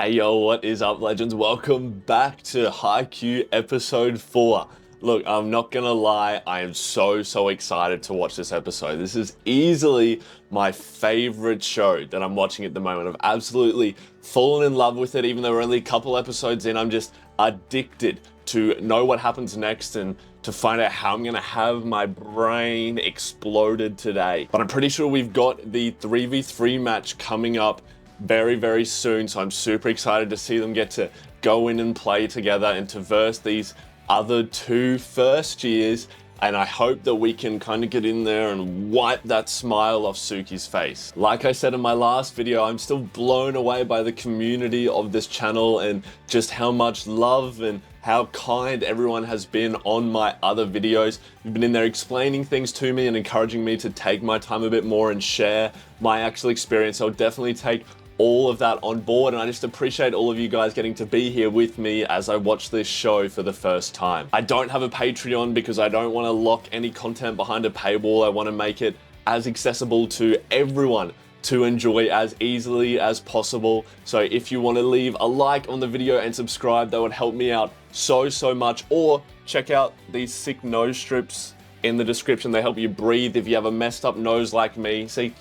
Hey yo, what is up, legends? Welcome back to Haikyuu episode 4. Look, I'm not gonna lie, I am so excited to watch this episode. This is easily my favorite show that I'm watching at the moment. I've absolutely fallen in love with it, even though we're only a couple episodes in. I'm just addicted to know what happens next and to find out how I'm gonna have my brain exploded today. But I'm pretty sure we've got the 3v3 match coming up very soon, so I'm super excited to see them get to go in and play together and to verse these other two first years, and I hope that we can kind of get in there and wipe that smile off Suki's face. Like I said in my last video, I'm still blown away by the community of this channel and just how much love and how kind everyone has been on my other videos. You've been in there explaining things to me and encouraging me to take my time a bit more and share my actual experience. I'll definitely take all of that on board, and I just appreciate all of you guys getting to be here with me as I watch this show for the first time. I don't have a Patreon because I don't want to lock any content behind a paywall. I want to make it as accessible to everyone to enjoy as easily as possible. So if you want to leave a like on the video and subscribe, that would help me out so much. Or check out these sick nose strips in the description. They help you breathe if you have a messed up nose like me. See?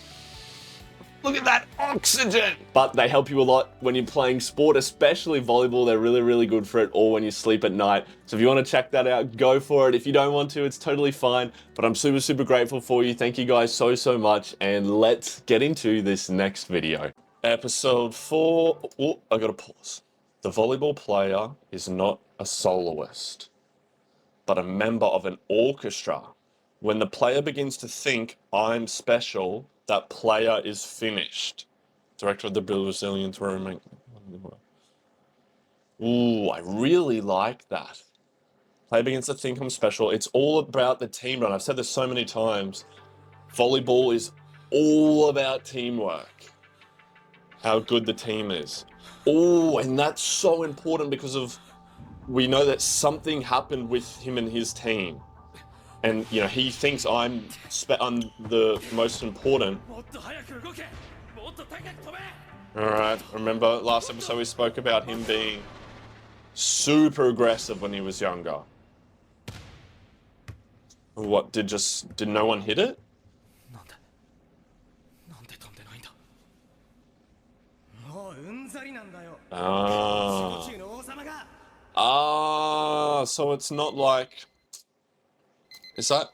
Look at that oxygen! But they help you a lot when you're playing sport, especially volleyball. They're really good for it, or when you sleep at night. So if you want to check that out, go for it. If you don't want to, it's totally fine. But I'm super grateful for you. Thank you guys so much. And let's get into this next video. Episode 4. Oh, I gotta pause. The volleyball player is not a soloist, but a member of an orchestra. When the player begins to think, I'm special, that player is finished. Director of the Brazilian Touring. Ooh, I really like that. Player begins to think I'm special. It's all about the team run. I've said this so many times. Volleyball is all about teamwork. How good the team is. Oh, and that's so important because of, we know that something happened with him and his team. And, you know, he thinks I'm the most important. Alright, remember last episode we spoke about him being super aggressive when he was younger. What, did no one hit it? So it's not like... Is that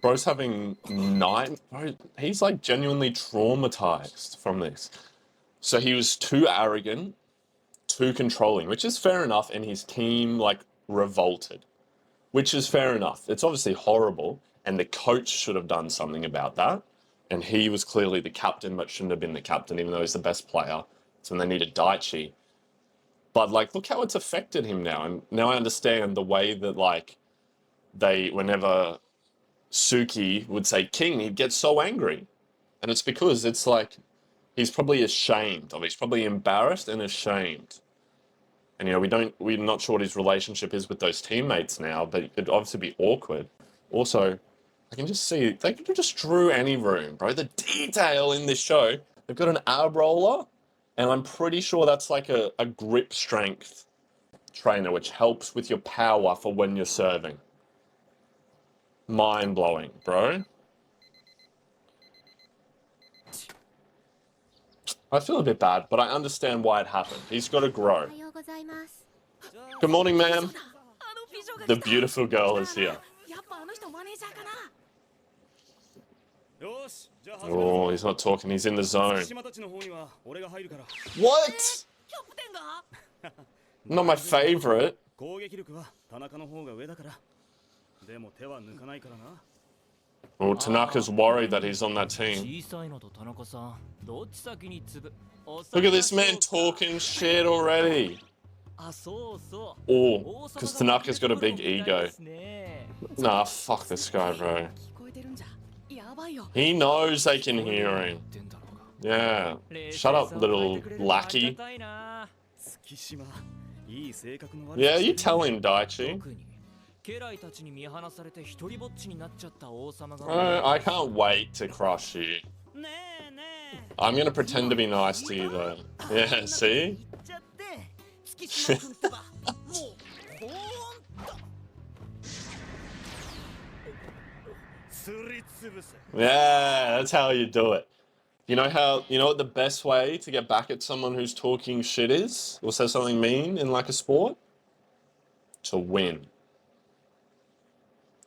bro's having bro, he's like genuinely traumatized from this. So he was too arrogant, too controlling, which is fair enough, and his team like revolted, which is fair enough. It's obviously horrible, and the coach should have done something about that. And he was clearly the captain, but shouldn't have been the captain, even though he's the best player. So when they needed Daichi. But like, look how it's affected him now. And now I understand the way that like whenever Suki would say king, he'd get so angry. And it's because it's like, he's probably ashamed of it. He's probably embarrassed and ashamed. And, you know, we're not sure what his relationship is with those teammates now, but it'd obviously be awkward. Also, I can just see, they could have just drew any room, bro. The detail in this show, they've got an ab roller, and I'm pretty sure that's like a grip strength trainer, which helps with your power for when you're serving. Mind-blowing, bro. I feel a bit bad, but I understand why it happened. He's got to grow. Good morning, ma'am. The beautiful girl is here. Oh, he's not talking. He's in the zone. What? Not my favorite. Oh, Tanaka's worried that he's on that team. Look at this man talking shit already. Oh, because Tanaka's got a big ego. Nah, fuck this guy, bro. He knows they can hear him. Yeah. Shut up, little lackey. Yeah, you tell him, Daichi. I can't wait to crush you. I'm gonna pretend to be nice to you though. Yeah, see? Yeah, that's how you do it. You know what the best way to get back at someone who's talking shit is? Or says something mean in like a sport? To win.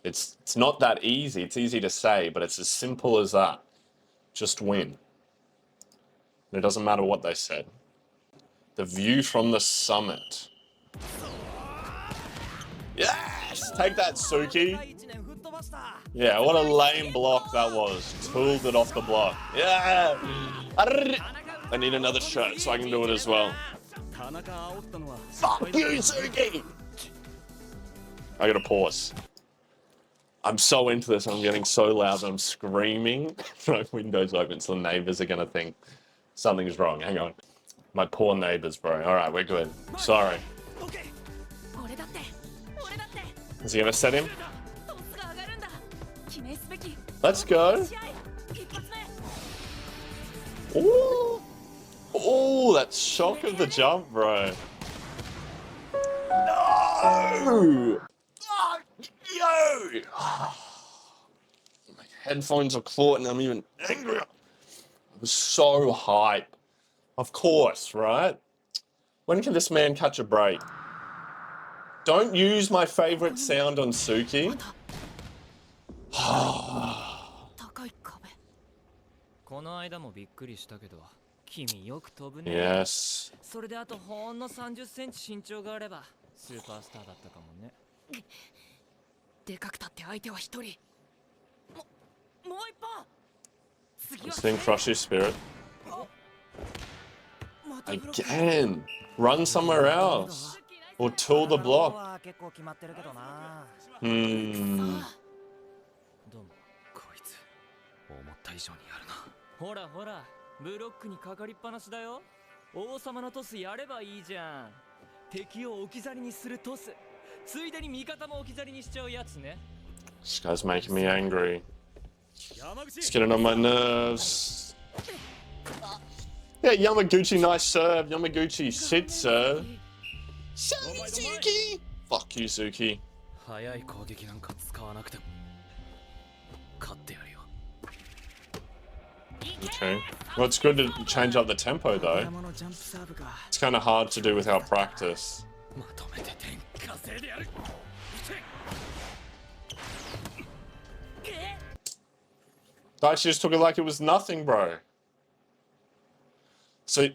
It's not that easy. It's easy to say, but it's as simple as that. Just win. And it doesn't matter what they said. The view from the summit. Yes! Take that, Suki. Yeah, what a lame block that was. Tooled it off the block. Yeah! I need another shirt so I can do it as well. Fuck you, Suki! I gotta pause. I'm so into this, I'm getting so loud, I'm screaming. My window's open, so the neighbors are gonna think something's wrong. Hang on. My poor neighbors, bro. Alright, we're good. Sorry. Is he gonna set him? Let's go. Ooh. Ooh, that shock of the jump, bro. No! Fuck you! My headphones are caught and I'm even angrier. I was so hype. Of course, right? When can this man catch a break? Don't use my favorite sound on Suki. Yes. This thing crush your spirit. Again. Run somewhere else. Or tool the block. This guy's making me angry. It's getting on my nerves. Yeah, Yamaguchi, nice serve. Yamaguchi, shit serve. Sorry, Suki! Fuck you, Suki. Okay. Well, it's good to change up the tempo, though. It's kind of hard to do without practice. Daichi just took it like it was nothing, bro. So...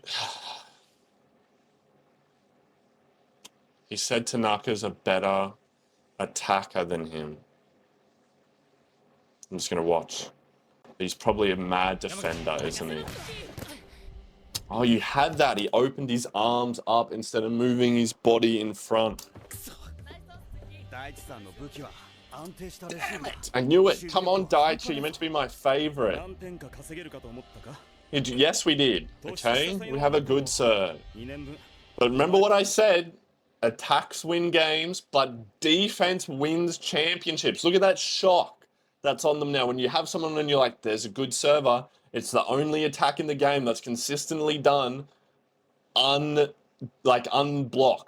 He said Tanaka's a better attacker than him. I'm just gonna watch. He's probably a mad defender, isn't he? Oh, you had that. He opened his arms up instead of moving his body in front. Damn it! I knew it. Come on, Daichi. You're meant to be my favorite. Yes, we did. Okay? We have a good serve. But remember what I said. Attacks win games, but defense wins championships. Look at that shock that's on them now. When you have someone and you're like, there's a good server, it's the only attack in the game that's consistently done unblocked,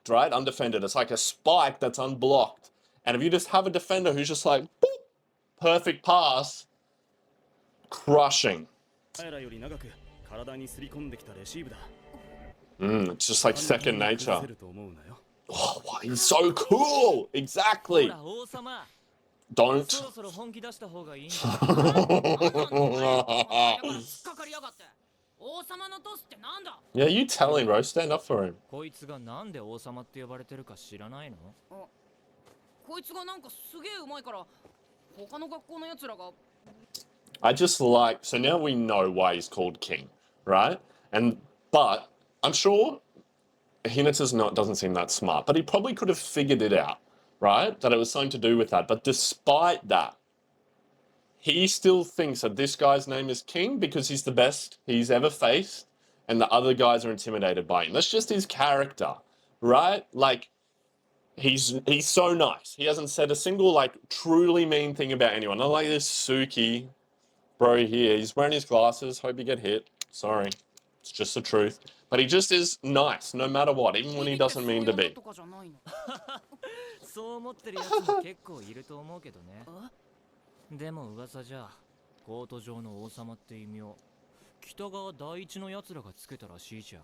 right? Undefended. It's like a spike that's unblocked. And if you just have a defender who's just like, boop, perfect pass, crushing. It's just like second nature. Oh, wow, he's so cool! Exactly! Don't. Yeah, you tell him, bro. Stand up for him. I just like... So now we know why he's called King, right? But I'm sure Hinata's doesn't seem that smart, but he probably could have figured it out, right? That it was something to do with that. But despite that, he still thinks that this guy's name is King because he's the best he's ever faced, and the other guys are intimidated by him. That's just his character, right? Like, he's so nice. He hasn't said a single, like, truly mean thing about anyone. Not like this Suki bro here. He's wearing his glasses. Hope you get hit. Sorry. It's just the truth. But he just is nice, no matter what, even when he doesn't mean to be. そう思ってるやつも結構いると思うけどね。でも噂じゃ、コート上の王様って異名、北川第一の奴らがつけたらしいじゃん。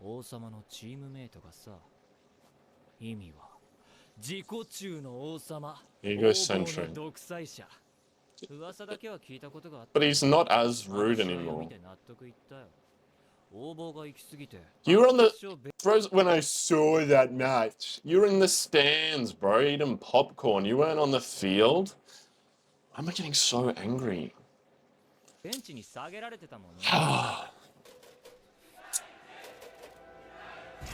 王様のチームメイトがさ、意味は自己中の王様、Egocentric. 独裁者。噂だけは聞いたことがあった。But he's not as rude anymore. 見て納得いったよ。応募が行き過ぎて。You were on the when I saw that match. You were in the stands, bro, eating popcorn. You weren't on the field. Why am I getting so angry? ベンチに下げられてたもんね。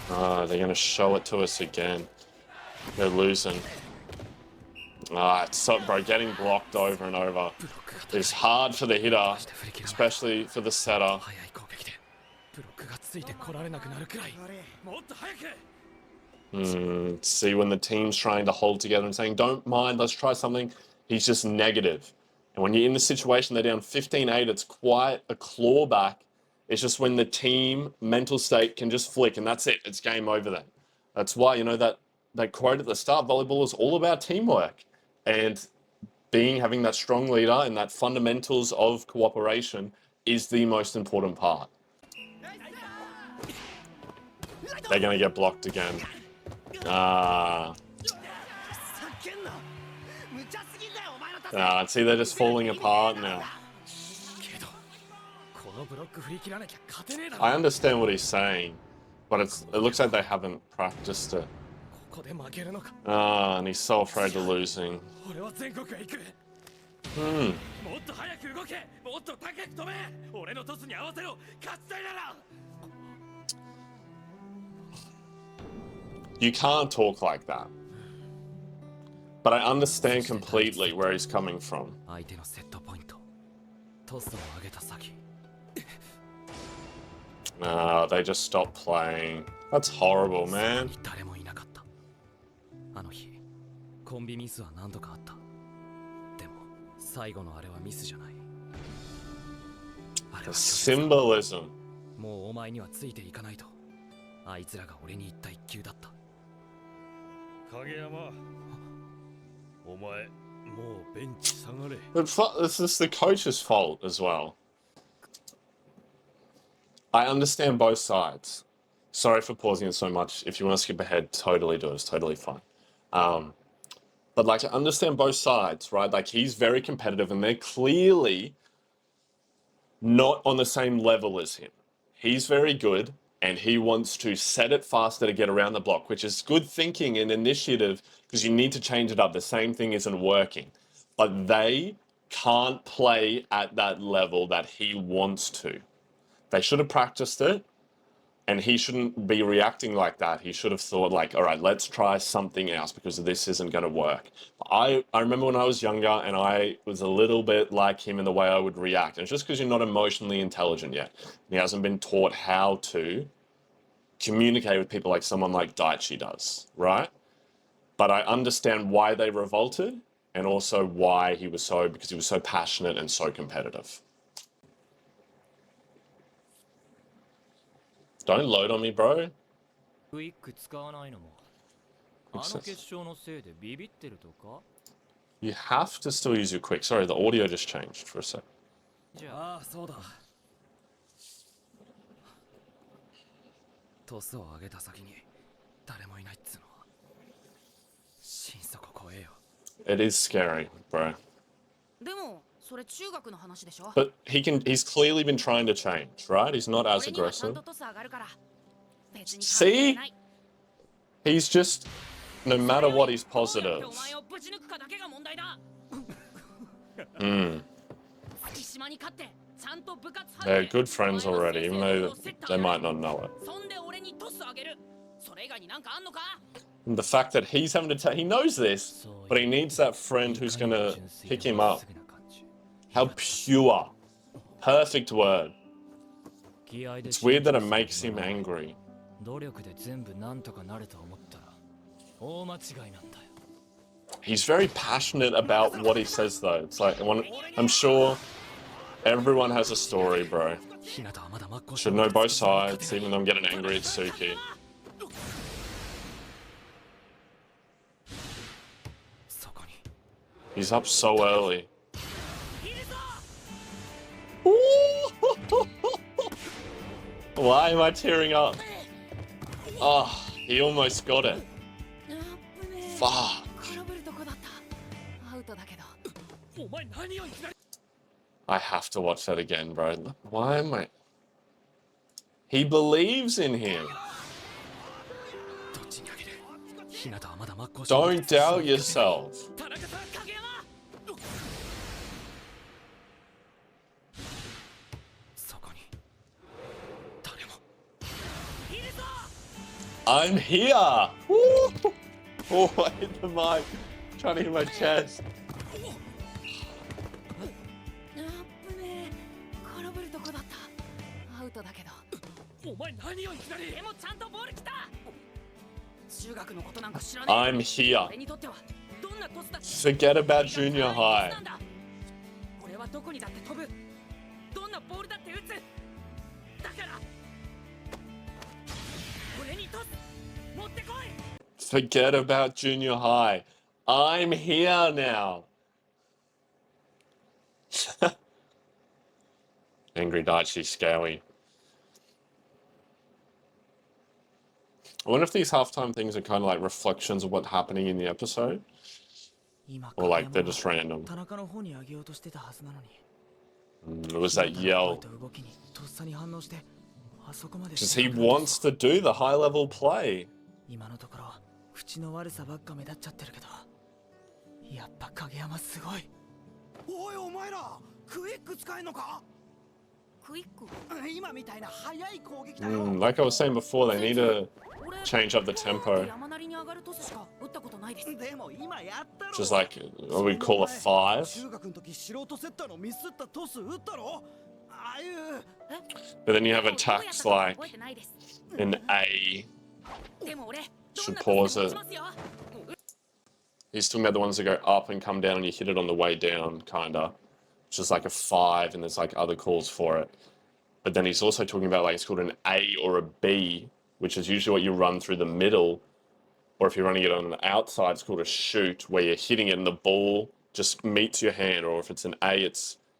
Ah, they're gonna show it to us again. They're losing. Ah, it's so, bro, getting blocked over and over is hard for the hitter, especially for the setter. See, when the team's trying to hold together and saying, don't mind, let's try something, he's just negative. And when you're in the situation, they're down 15-8, it's quite a clawback. It's just when the team mental state can just flick, and that's it. It's game over then. That's why, you know, that quote at the start, volleyball is all about teamwork. And having that strong leader and that fundamentals of cooperation is the most important part. They're going to get blocked again. See, they're just falling apart now. I understand what he's saying, but it looks like they haven't practiced it. And he's so afraid of losing. You can't talk like that. But I understand completely where he's coming from. They just stopped playing. That's horrible, man. The symbolism. This is the coach's fault as well. I understand both sides. Sorry for pausing it so much. If you want to skip ahead, totally do it. It's totally fine. But like, I understand both sides, right? Like, he's very competitive and they're clearly not on the same level as him. He's very good and he wants to set it faster to get around the block, which is good thinking and initiative because you need to change it up. The same thing isn't working. But they can't play at that level that he wants to. They should have practiced it, and he shouldn't be reacting like that. He should have thought like, all right, let's try something else because this isn't going to work. I remember when I was younger and I was a little bit like him in the way I would react. And it's just because you're not emotionally intelligent yet. He hasn't been taught how to communicate with people like someone like Daichi does, right? But I understand why they revolted and also why because he was so passionate and so competitive. Don't load on me, bro. You have to still use your quick. Sorry, the audio just changed for a sec. It is scary, bro. But he's clearly been trying to change, right? He's not as aggressive. See? He's just, no matter what, he's positive. They're good friends already, even though they might not know it. And the fact that he's having to he knows this, but he needs that friend who's going to pick him up. How pure. Perfect word. It's weird that it makes him angry. He's very passionate about what he says, though. It's like, I'm sure everyone has a story, bro. Should know both sides, even though I'm getting angry at Suki. He's up so early. Why am I tearing up? Oh, he almost got it. Fuck. I have to watch that again, bro. Why am I... He believes in him. Don't doubt yourself. I'm here! Woo! Oh, I hit the mic. Trying to hit my chest. I'm here. Forget about junior high. Forget about junior high. I'm here now. Angry Daichi Scaly. I wonder if these halftime things are kind of like reflections of what's happening in the episode. Or like they're just random. It was that yell. Because he wants to do the high level play. Like I was saying before, they need to change up the tempo. Just like what we call a 5. But then you have attacks like an A. Should pause it. He's talking about the ones that go up and come down and you hit it on the way down, kinda. Which is like a 5 and there's like other calls for it. But then he's also talking about like it's called an A or a B, which is usually what you run through the middle. Or if you're running it on the outside, it's called a shoot, where you're hitting it and the ball just meets your hand. Or if it's an A,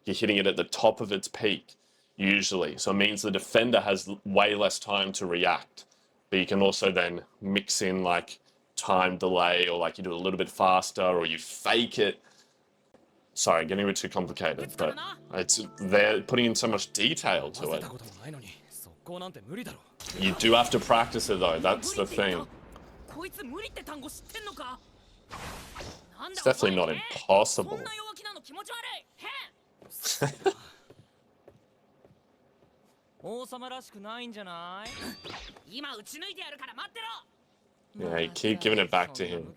you're hitting it at the top of its peak, usually. So it means the defender has way less time to react. But you can also then mix in like time delay, or like you do it a little bit faster, or you fake it. Sorry, getting a bit too complicated, but they're putting in so much detail to it. You do have to practice it though, that's the thing. It's definitely not impossible. Yeah, you keep giving it back to him.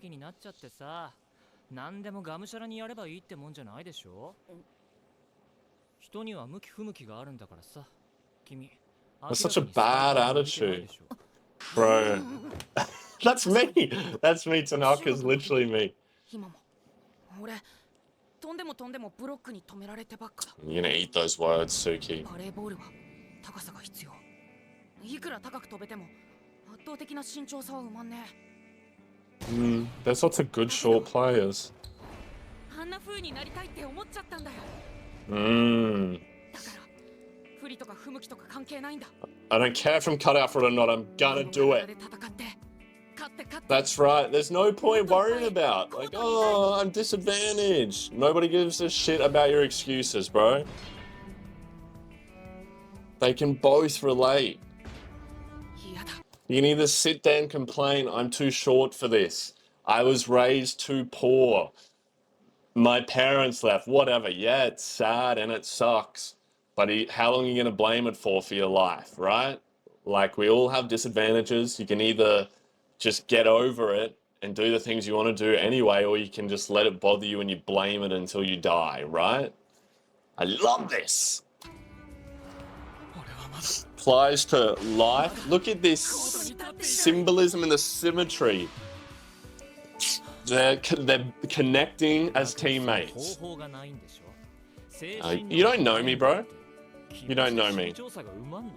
That's such a bad attitude. Bro. That's me! That's me, Tanaka's literally me. You're gonna eat those words, Suki. There's lots of good short players. I don't care if I'm cut out for it or not, I'm gonna do it. That's right, there's no point worrying about, like, oh, I'm disadvantaged. Nobody gives a shit about your excuses, bro. They can both relate. You can either sit there and complain, I'm too short for this. I was raised too poor. My parents left, whatever. Yeah, it's sad and it sucks. But how long are you going to blame it for your life, right? Like, we all have disadvantages. You can either just get over it and do the things you want to do anyway, or you can just let it bother you and you blame it until you die, right? I love this. Applies to life. Look at this symbolism and the symmetry. They're connecting as teammates. You don't know me, bro. You don't know me. 調査がうまんの。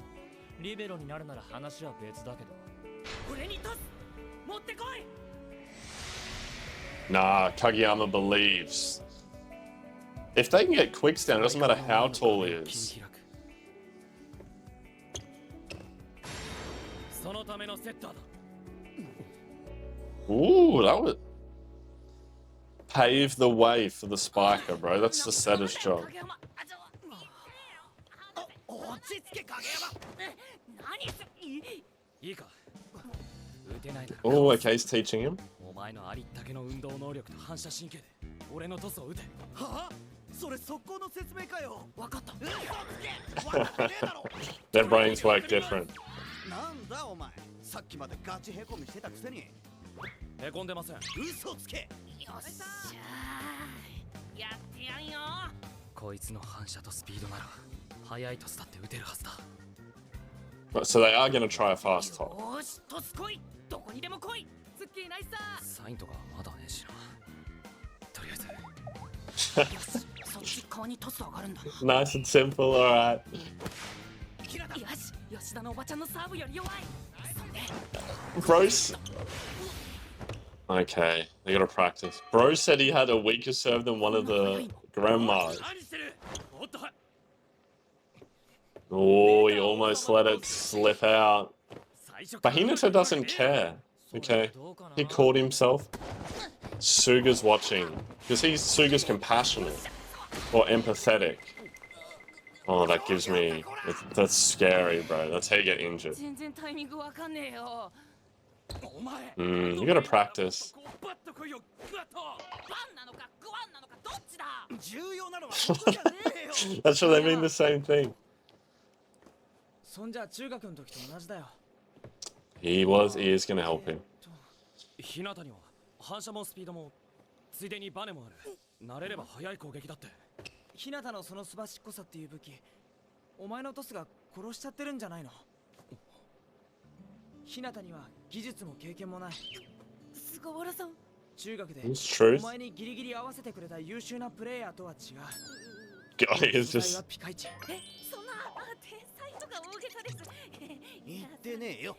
リベロになるなら話は別だけど。俺にトス持ってこい。 Nah, Kageyama believes. If they can get quicks down, it doesn't matter how tall he is. そのためのセッターだ。 Ooh, that would pave the way for the spiker, bro. That's the setter's job. いいか。打てないなら。 Oh, okay, he's teaching him. お前のありったけの運動能力と反射神経で俺のトスを打て。はあ？それ速攻の説明かよ。わかった。 Their brains work different. なんだお前、さっきまでガチへこみしてたくせに。へこんでません。嘘つけ。よっしゃー。やってやんよ。こいつの反射とスピードなら速いトスだって打てるはずだ。 So they are going to try a fast top. よし、トス来い。どこにでも来い。ツッキーナイスだ。サインとかまだねえしな。とりあえず。 そっち顔にトス上がるんだ。 Nice and simple, alright. よし、吉田のおばちゃんのサーブより弱い。 Bros. Okay, they gotta practice. Bro said he had a weaker serve than one of the grandmas. Oh, he almost let it slip out. But Hinata doesn't care. Okay, he caught himself. Suga's watching. Because Suga's compassionate. Or empathetic. Oh, that gives me... That's scary, bro. That's how you get injured. You gotta practice. That's sure they mean the same thing. He is gonna help him. 日向には反射もスピードもついでにバネもある。慣れれば速い攻撃だって。日向のそのすばしっこさっていう武器、お前のトスが殺しちゃってるんじゃないの？日向には技術も経験もない。菅原さん、中学でお前にギリギリ合わせてくれた優秀なプレイヤーとは違う。God, he is just... ピカイチ。そんな天才とか大げさです。言ってねえよ。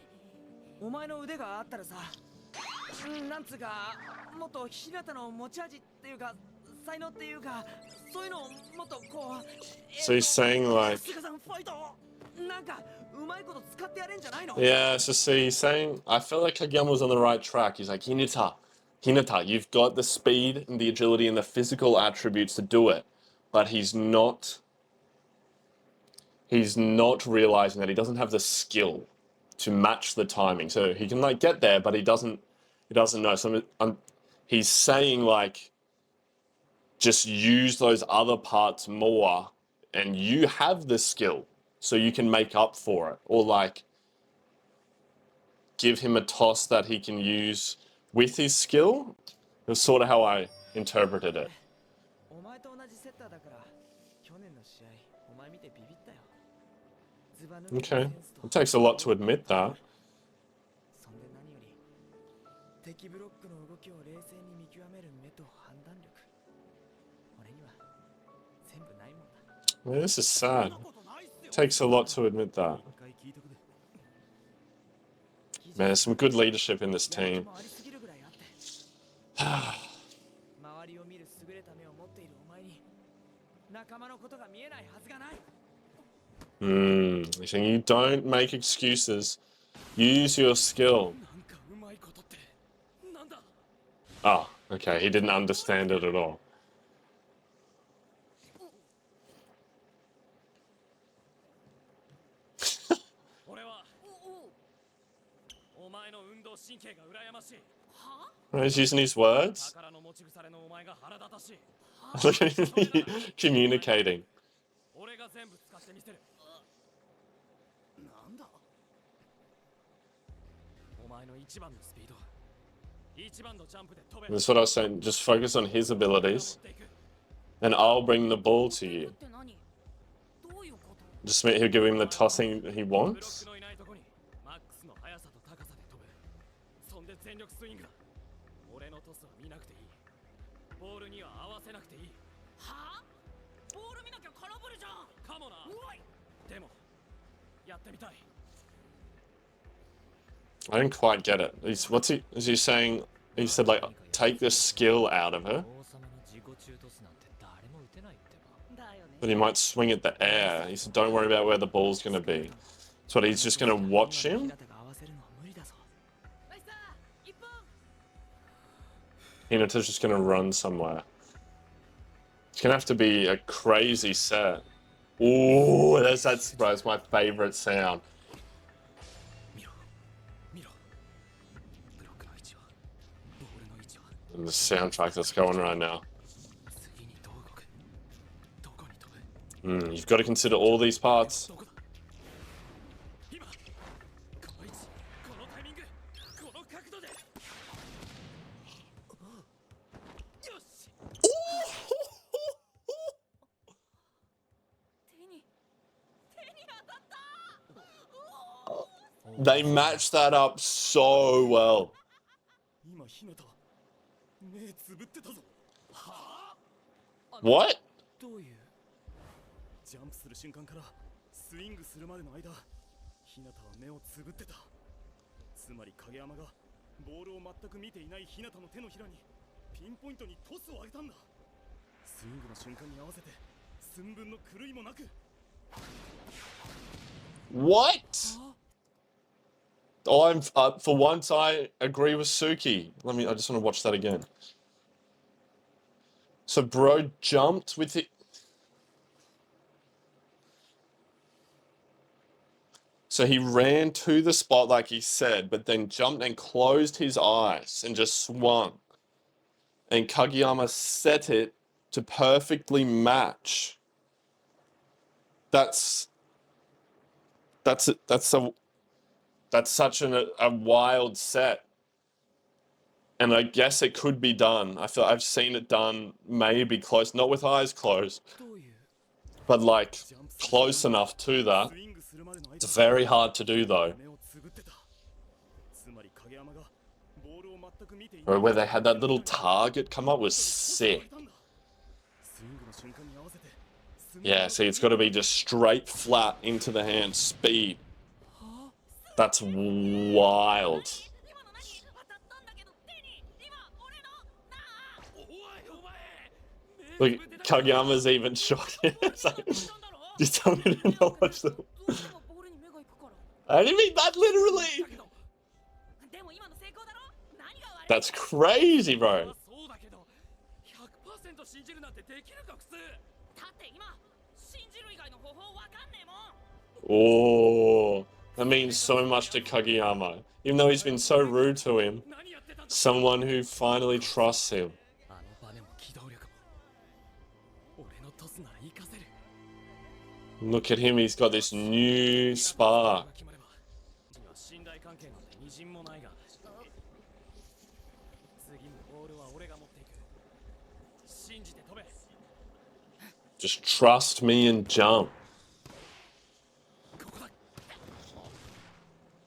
お前の腕があったらさ、なんつうかもっと日向の持ち味っていうか才能っていうかそういうのをもっとこう。 So he's saying like... 菅さんファイト。なんかうまいこと使ってやれんじゃないの？ Yeah, so see, he's saying... I felt like Kageyama was on the right track. He's like, Hinata, you've got the speed and the agility and the physical attributes to do it. But he's not realizing that he doesn't have the skill to match the timing. So he can like get there, but he doesn't know. So he's saying like, just use those other parts more and you have the skill so you can make up for it. Or like give him a toss that he can use with his skill. It was sort of how I interpreted it. Okay, it takes a lot to admit that. Man, this is sad. It takes a lot to admit that. Man, there's some good leadership in this team. He's saying you don't make excuses. Use your skill. Oh, okay. He didn't understand it at all. He's using his words. Look at him communicating. That's what I was saying. Just focus on his abilities, and I'll bring the ball to you. Just he'll give him the tossing he wants. でもやってみたい。 I didn't quite get it. Is he saying, he said like, take the skill out of her? 王様の自己中トスなんて誰も打てないってば。だよね。 But he might swing at the air. He said, don't worry about where the ball's going to be. So what, he's just going to watch him? 日向が合わせるのは無理だぞ。 ナイスだ一本 Hinata's just going to run somewhere. It's going to have to be a crazy set. Ooh, that's bro, it's my favorite sound. 見ろ見ろ。ブロックの位置はボールの位置は And the soundtrack that's going right now. 次にどう動く。どこに飛ぶ。 You've got to consider all these parts. どこだ。今この位置このタイミングこの角度で。よし。手に当たった。 They matched that up so well. 今日向目つぶってたぞ。はあ。 What? どういう。ジャンプする瞬間からスイングするまでの間、日向は目をつぶってた。つまり影山がボールを全く見ていない日向の手のひらにピンポイントにトスを上げたんだ。スイングの瞬間に合わせて寸分の狂いもなく。 What? Oh, I'm for once I agree with Suki. I just want to watch that again. So bro jumped with it. So he ran to the spot like he said, but then jumped and closed his eyes and just swung. And Kageyama set it to perfectly match. That's such a wild set. And I guess it could be done. I feel I've seen it done maybe close, not with eyes closed, but like close enough to that. It's very hard to do though. Or where they had that little target come up was sick. Yeah, see, it's got to be just straight flat into the hand, speed. That's wild. Look, Kageyama's even shot. It's like, just tell me to not watch them. I didn't mean that literally. That's crazy, bro. Oh, that means so much to Kageyama. Even though he's been so rude to him, someone who finally trusts him. Look at him, he's got this new spark. Just trust me and jump.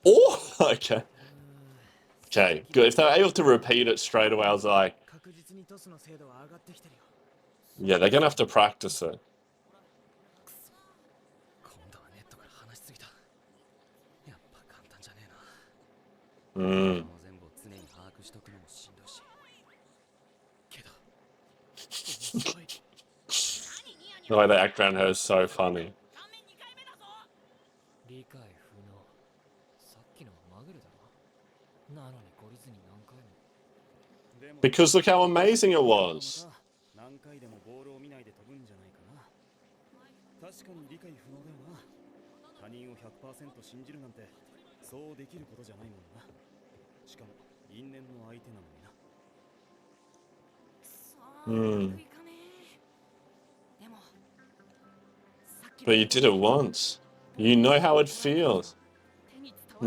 Oh, okay. Okay, good. If they're able to repeat it straight away, I was like, yeah, they're gonna have to practice it. The way they act around her is so funny. Because look how amazing it was. But you did it once. You know how it feels. I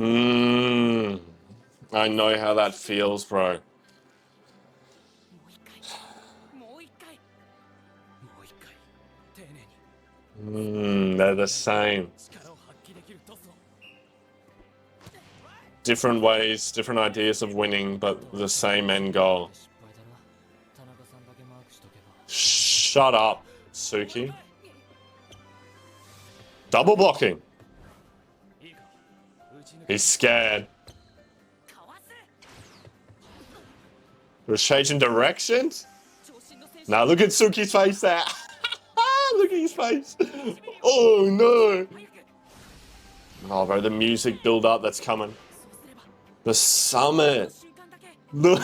know how that feels, bro. They're the same. Different ways, different ideas of winning, but the same end goal. Shut up, Suki. Double blocking. He's scared. Was changing directions? Now look at Suki's face there. Look at his face. Oh no. Oh bro, the music build up that's coming. The summit. Look.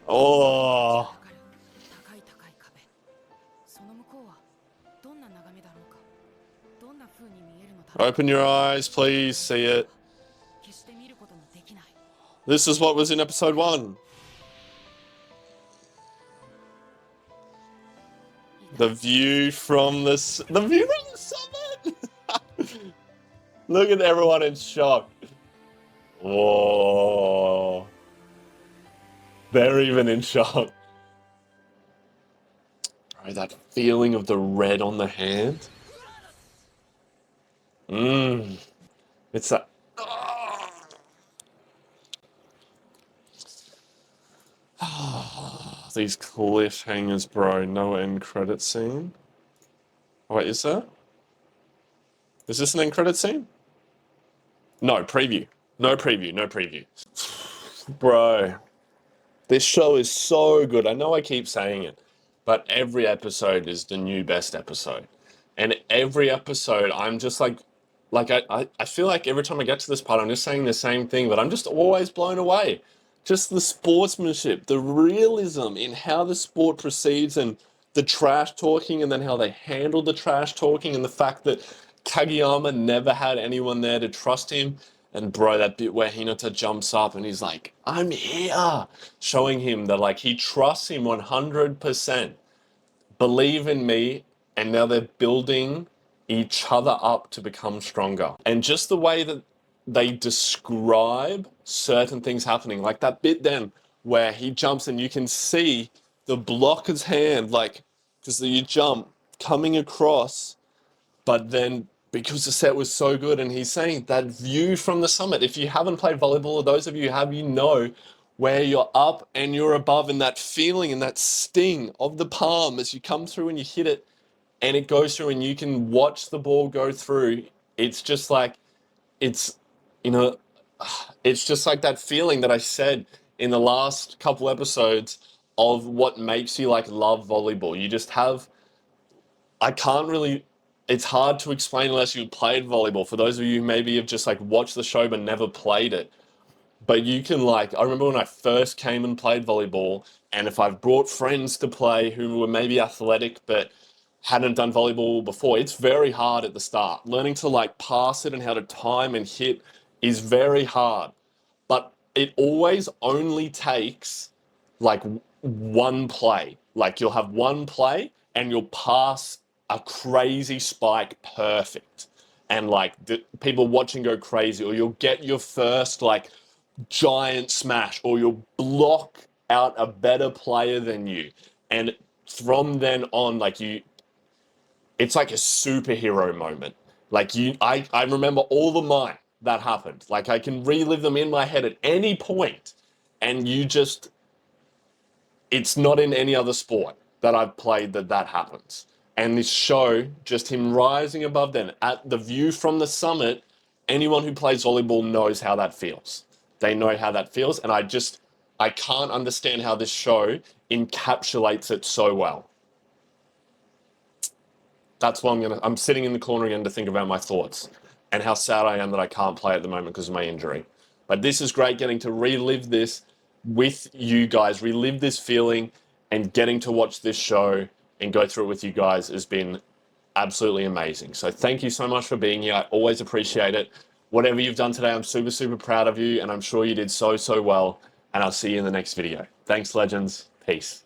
Oh. Open your eyes, please. See it. This is what was in episode 1. The view from the summit. Look at everyone in shock. Whoa. They're even in shock. Bro, that feeling of the red on the hand. It's that. These cliffhangers, bro. No end credit scene. Wait, is there? Is this an end credit scene? No, preview. No preview, no preview. Bro, this show is so good. I know I keep saying it, but every episode is the new best episode. And every episode, I'm just like I feel like every time I get to this part, I'm just saying the same thing, but I'm just always blown away. Just the sportsmanship, the realism in how the sport proceeds and the trash talking and then how they handle the trash talking and the fact that Kageyama never had anyone there to trust him. And bro, that bit where Hinata jumps up and he's like, I'm here, showing him that like he trusts him 100%. Believe in me, and now they're building each other up to become stronger. And just the way that they describe certain things happening, like that bit then where he jumps and you can see the blocker's hand, like, because you jump coming across, but then because the set was so good, and he's saying that view from the summit, if you haven't played volleyball, or those of you who have, you know where you're up and you're above, and that feeling and that sting of the palm as you come through and you hit it and it goes through and you can watch the ball go through. It's just like, it's, you know, it's just like that feeling that I said in the last couple episodes of what makes you like love volleyball. You just have, I can't really, it's hard to explain unless you played volleyball. For those of you who maybe have just like watched the show but never played it. But you can like, I remember when I first came and played volleyball, and if I've brought friends to play who were maybe athletic but hadn't done volleyball before, it's very hard at the start. Learning to like pass it and how to time and hit is very hard. But it always only takes like one play. Like you'll have one play and you'll pass a crazy spike perfect. And like the people watching go crazy, or you'll get your first like giant smash, or you'll block out a better player than you. And from then on, like it's like a superhero moment. Like I remember all the mine that happened. Like I can relive them in my head at any point, and it's not in any other sport that I've played that happens. And this show, just him rising above them at the view from the summit, anyone who plays volleyball knows how that feels. They know how that feels, and I can't understand how this show encapsulates it so well. That's why I'm sitting in the corner again to think about my thoughts and how sad I am that I can't play at the moment because of my injury. But this is great, getting to relive this with you guys, relive this feeling, and getting to watch this show and go through it with you guys has been absolutely amazing. So thank you so much for being here. I always appreciate it. Whatever you've done today, I'm super, super proud of you, and I'm sure you did so, so well. And I'll see you in the next video. Thanks, legends. Peace.